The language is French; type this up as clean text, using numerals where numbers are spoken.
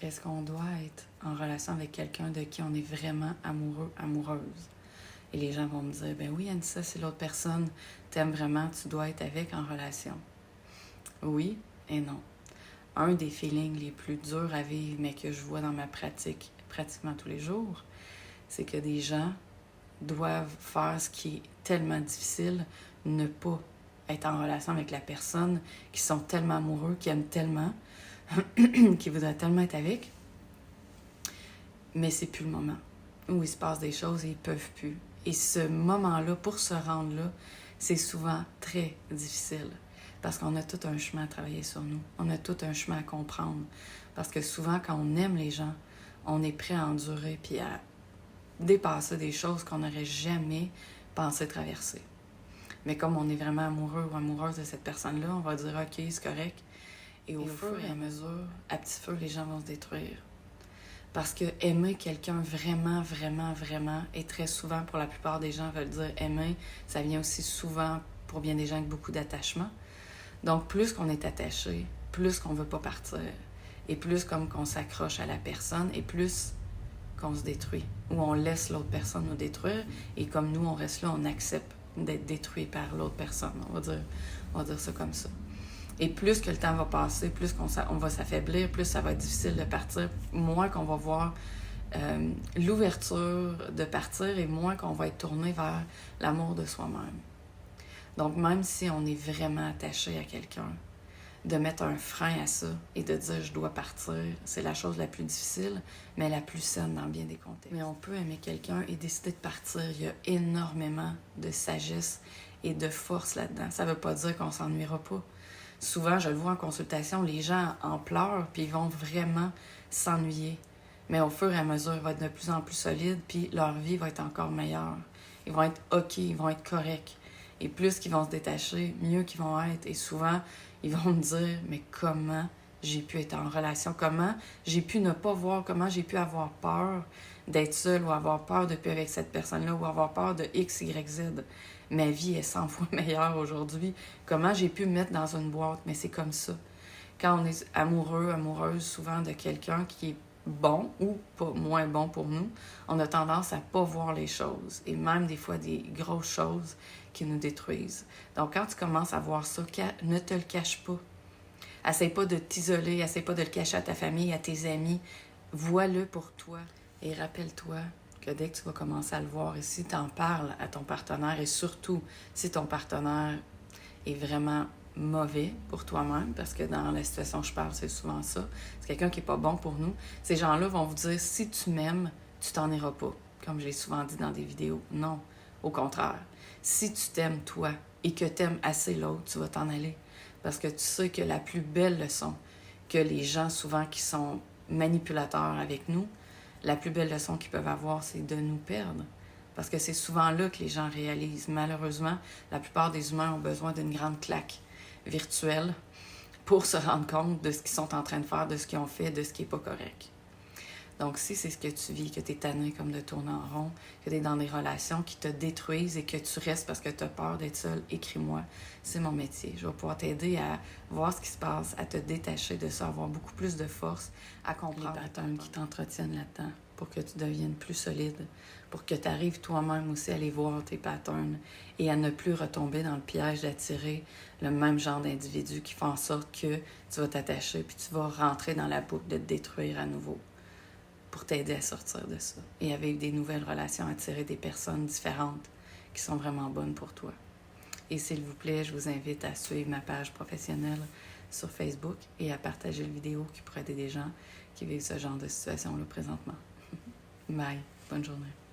Est-ce qu'on doit être en relation avec quelqu'un de qui on est vraiment amoureux, amoureuse? Et les gens vont me dire, ben oui, Anissa, si l'autre personne t'aime vraiment, tu dois être avec en relation. Oui et non. Un des feelings les plus durs à vivre, mais que je vois dans ma pratique pratiquement tous les jours, c'est que des gens doivent faire ce qui est tellement difficile, ne pas être en relation avec la personne, qui sont tellement amoureux, qui aiment tellement, qui voudraient tellement être avec, mais c'est plus le moment où il se passe des choses et ils peuvent plus. Et ce moment-là, pour se rendre là, c'est souvent très difficile. Parce qu'on a tout un chemin à travailler sur nous. On a tout un chemin à comprendre. Parce que souvent, quand on aime les gens, on est prêt à endurer puis à dépasser des choses qu'on n'aurait jamais pensé traverser. Mais comme on est vraiment amoureux ou amoureuse de cette personne-là, on va dire « OK, c'est correct ». Et au fur et à mesure, à petit feu, les gens vont se détruire. Parce que aimer quelqu'un vraiment, vraiment, vraiment, et très souvent, pour la plupart des gens veulent dire aimer, ça vient aussi souvent pour bien des gens avec beaucoup d'attachement. Donc, plus qu'on est attaché, plus qu'on veut pas partir, et plus comme qu'on s'accroche à la personne, et plus qu'on se détruit, ou on laisse l'autre personne nous détruire, et comme nous, on reste là, on accepte d'être détruit par l'autre personne. On va dire ça comme ça. Et plus que le temps va passer, plus on va s'affaiblir, plus ça va être difficile de partir, moins qu'on va voir l'ouverture de partir et moins qu'on va être tourné vers l'amour de soi-même. Donc, même si on est vraiment attaché à quelqu'un, de mettre un frein à ça et de dire « je dois partir », c'est la chose la plus difficile, mais la plus saine dans bien des contextes. Mais on peut aimer quelqu'un et décider de partir. Il y a énormément de sagesse et de force là-dedans. Ça ne veut pas dire qu'on ne s'ennuiera pas. Souvent, je le vois en consultation, les gens en pleurent puis ils vont vraiment s'ennuyer. Mais au fur et à mesure, ils vont être de plus en plus solides puis leur vie va être encore meilleure. Ils vont être OK, ils vont être corrects. Et plus qu'ils vont se détacher, mieux qu'ils vont être. Et souvent, ils vont me dire « mais comment j'ai pu être en relation? Comment j'ai pu ne pas voir? Comment j'ai pu avoir peur d'être seule ou avoir peur de plus avec cette personne-là ou avoir peur de X, Y, Z? Ma vie est 100 fois meilleure aujourd'hui. Comment j'ai pu me mettre dans une boîte? » Mais c'est comme ça. Quand on est amoureux, amoureuse souvent de quelqu'un qui est bon ou pas moins bon pour nous, on a tendance à pas voir les choses et même des fois des grosses choses qui nous détruisent. Donc quand tu commences à voir ça, ne te le cache pas. Essaye pas de t'isoler, essaye pas de le cacher à ta famille, à tes amis. Vois-le pour toi et rappelle-toi que dès que tu vas commencer à le voir et si tu en parles à ton partenaire et surtout si ton partenaire est vraiment mauvais pour toi-même, parce que dans la situation que je parle, c'est souvent ça. C'est quelqu'un qui n'est pas bon pour nous. Ces gens-là vont vous dire, si tu m'aimes, tu t'en iras pas. Comme j'ai souvent dit dans des vidéos. Non, au contraire. Si tu t'aimes toi et que tu aimes assez l'autre, tu vas t'en aller. Parce que tu sais que la plus belle leçon que les gens souvent qui sont manipulateurs avec nous, la plus belle leçon qu'ils peuvent avoir, c'est de nous perdre. Parce que c'est souvent là que les gens réalisent. Malheureusement, la plupart des humains ont besoin d'une grande claque virtuelle pour se rendre compte de ce qu'ils sont en train de faire, de ce qu'ils ont fait, de ce qui n'est pas correct. Donc, si c'est ce que tu vis, que tu es tanné comme de tourner en rond, que tu es dans des relations qui te détruisent et que tu restes parce que tu as peur d'être seul, écris-moi. C'est mon métier. Je vais pouvoir t'aider à voir ce qui se passe, à te détacher de ça, avoir beaucoup plus de force, à comprendre les patterns qui t'entretiennent là-dedans pour que tu deviennes plus solide, pour que tu arrives toi-même aussi à aller voir tes patterns et à ne plus retomber dans le piège d'attirer le même genre d'individu qui font en sorte que tu vas t'attacher puis tu vas rentrer dans la boucle de te détruire à nouveau, pour t'aider à sortir de ça et à vivre des nouvelles relations, attirer des personnes différentes qui sont vraiment bonnes pour toi. Et s'il vous plaît, je vous invite à suivre ma page professionnelle sur Facebook et à partager la vidéo qui pourrait aider des gens qui vivent ce genre de situation-là présentement. Bye. Bonne journée.